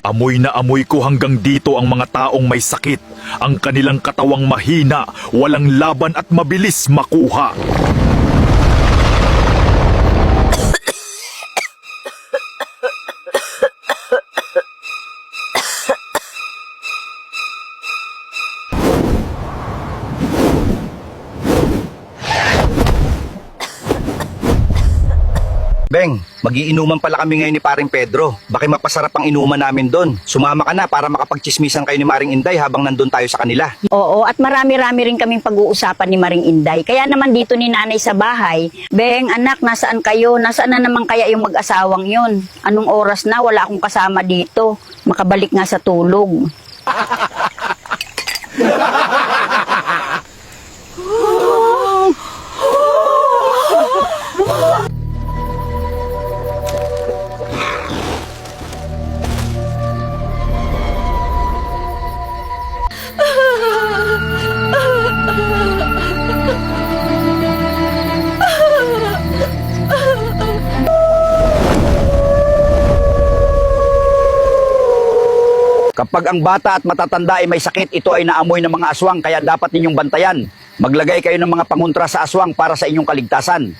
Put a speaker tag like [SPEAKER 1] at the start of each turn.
[SPEAKER 1] Amoy na amoy ko hanggang dito ang mga taong may sakit. Ang kanilang katawang mahina, walang laban at mabilis makuha.
[SPEAKER 2] Beng, magiinuman pala kami ngayon ni Paring Pedro. Baka mapasarap ang inuman namin doon. Sumama ka na para makapagchismisan kayo ni Maring Inday habang nandun tayo sa kanila.
[SPEAKER 3] Oo, at marami-rami rin kaming pag-uusapan ni Maring Inday. Kaya naman dito ni nanay sa bahay, Beng, anak, nasaan kayo? Nasaan na naman kaya yung mag-asawang yun? Anong oras na? Wala akong kasama dito. Makabalik nga sa tulog.
[SPEAKER 2] Kapag ang bata at matatanda ay may sakit, ito ay naamoy ng mga aswang kaya dapat ninyong bantayan. Maglagay kayo ng mga pangontra sa aswang para sa inyong kaligtasan.